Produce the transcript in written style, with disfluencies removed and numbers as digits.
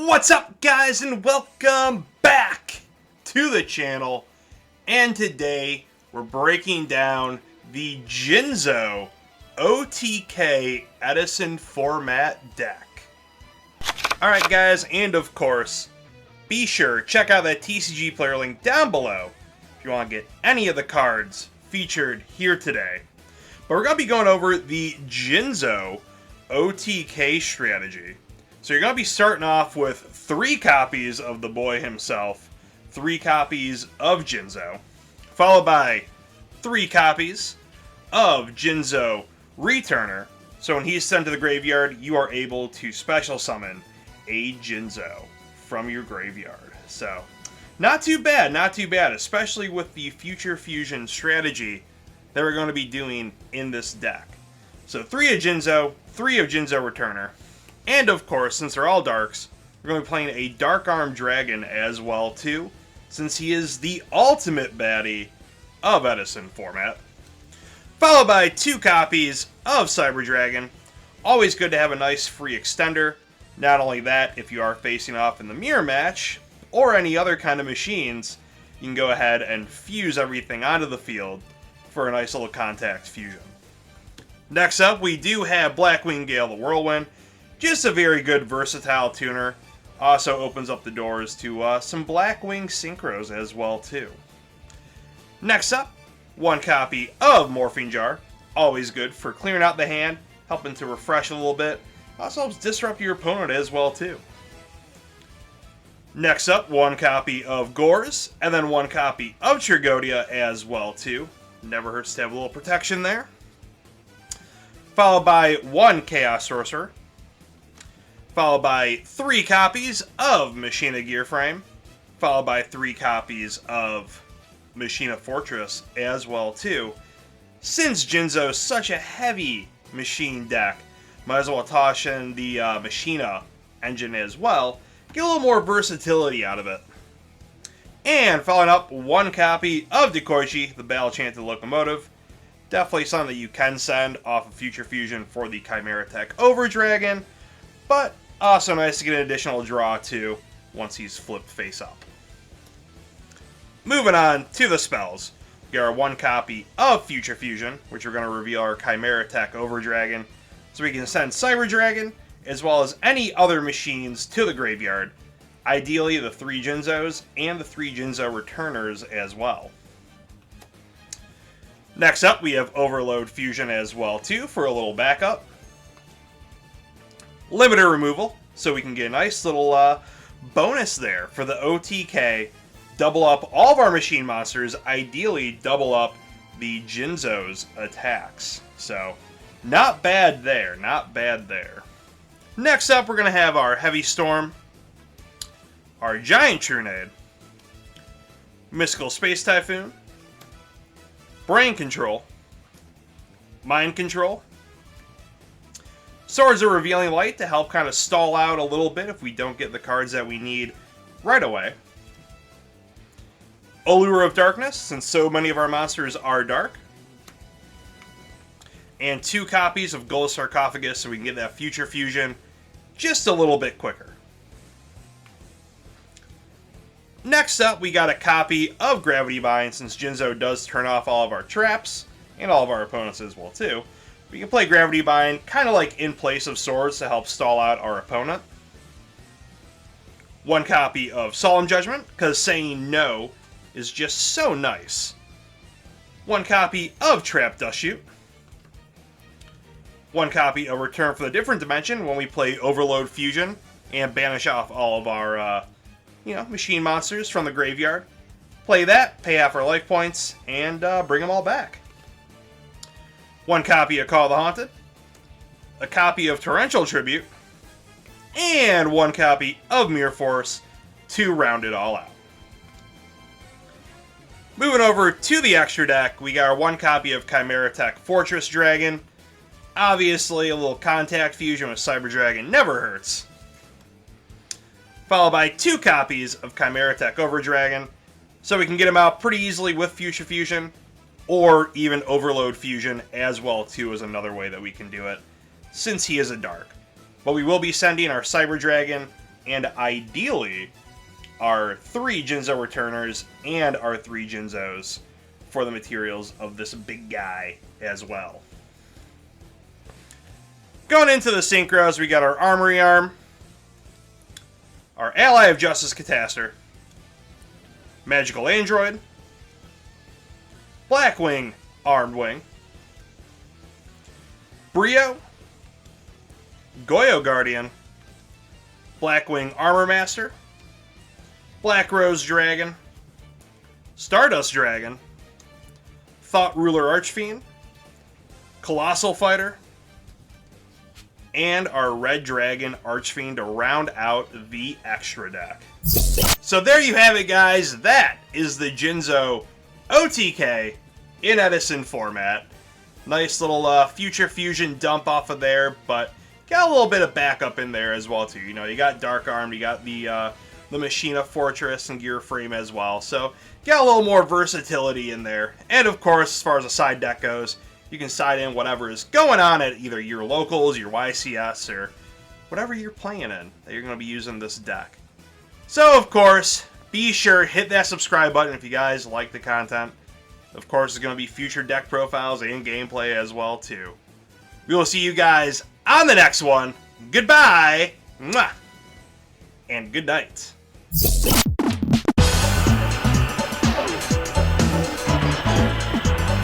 What's up, guys, and welcome back to the channel. And today we're breaking down the Jinzo OTK Edison format deck. Alright guys, and of course, be sure check out that TCG player link down below if you want to get any of the cards featured here today. But we're going to be going over the Jinzo OTK strategy. So you're going to be starting off with 3 copies of the boy himself, 3 copies of Jinzo, followed by 3 copies of Jinzo Returner. So when he's sent to the graveyard, you are able to special summon a Jinzo from your graveyard. So not too bad, especially with the Future Fusion strategy that we're going to be doing in this deck. So 3 of Jinzo, 3 of Jinzo Returner. And of course, since they're all darks, we're going to be playing a Dark Arm Dragon as well too, since he is the ultimate baddie of Edison format. Followed by 2 copies of Cyber Dragon. Always good to have a nice free extender. Not only that, if you are facing off in the mirror match, or any other kind of machines, you can go ahead and fuse everything onto the field for a nice little contact fusion. Next up, we do have Blackwing Gale the Whirlwind. Just a very good versatile tuner. Also opens up the doors to some Blackwing Synchros as well too. Next up, 1 copy of Morphing Jar. Always good for clearing out the hand, helping to refresh a little bit. Also helps disrupt your opponent as well too. Next up, 1 copy of Gores, and then 1 copy of Trigodia as well too. Never hurts to have a little protection there. Followed by 1 Chaos Sorcerer. Followed by 3 copies of Machina Gearframe, followed by 3 copies of Machina Fortress as well too. Since Jinzo is such a heavy machine deck, might as well toss in the Machina engine as well, get a little more versatility out of it. And following up, 1 copy of Dekoichi, the Battle Chanted Locomotive. Definitely something that you can send off of Future Fusion for the Chimera Tech Over Dragon, but also nice to get an additional draw too once he's flipped face up. Moving on to the spells. We got our 1 copy of Future Fusion, which we're going to reveal our Chimera Tech Over Dragon, so we can send Cyber Dragon as well as any other machines to the graveyard. Ideally the 3 Jinzos and the 3 Jinzo Returners as well. Next up we have Overload Fusion as well too for a little backup. Limiter removal, so we can get a nice little bonus there for the OTK. Double up all of our machine monsters, ideally double up the Jinzo's attacks. So, not bad there, not bad there. Next up, we're going to have our Heavy Storm, our Giant Trunade, Mystical Space Typhoon, Brain Control, Mind Control, Swords of Revealing Light to help kind of stall out a little bit if we don't get the cards that we need right away. Allure of Darkness, since so many of our monsters are dark. And 2 copies of Gold Sarcophagus so we can get that Future Fusion just a little bit quicker. Next up, we got a copy of Gravity Bind, since Jinzo does turn off all of our traps, and all of our opponents as well too. We can play Gravity Bind kind of like in place of Swords to help stall out our opponent. 1 copy of Solemn Judgment, because saying no is just so nice. 1 copy of Trap Dust Shoot. 1 copy of Return from the Different Dimension when we play Overload Fusion and banish off all of our machine monsters from the graveyard. Play that, pay half our life points, and bring them all back. 1 copy of Call of the Haunted, a copy of Torrential Tribute, and 1 copy of Mirror Force to round it all out. Moving over to the extra deck, we got our 1 copy of Chimera Tech Fortress Dragon. Obviously, a little contact fusion with Cyber Dragon never hurts. Followed by 2 copies of Chimera Tech Over Dragon, so we can get him out pretty easily with Future Fusion, or even Overload Fusion as well too is another way that we can do it, since he is a dark. But we will be sending our Cyber Dragon and ideally our 3 Jinzo returners and our 3 Jinzos for the materials of this big guy as well. Going into the synchros, we got our Armory Arm, our Ally of Justice Catastor, Magical Android, Blackwing Armed Wing, Brio, YuGiOh Guardian, Blackwing Armor Master, Black Rose Dragon, Stardust Dragon, Thought Ruler Archfiend, Colossal Fighter, and our Red Dragon Archfiend to round out the extra deck. So there you have it, guys. That is the Jinzo OTK in Edison format. Nice little Future Fusion dump off of there, but got a little bit of backup in there as well too. You know, you got Dark Armed, you got the Machina Fortress and Gear Frame as well. So got a little more versatility in there. And of course, as far as the side deck goes, you can side in whatever is going on at either your locals, your YCS, or whatever you're playing in that you're going to be using this deck. So, of course, be sure hit that subscribe button if you guys like the content. Of course, there's going to be future deck profiles and gameplay as well, too. We will see you guys on the next one. Goodbye, mwah, and good night.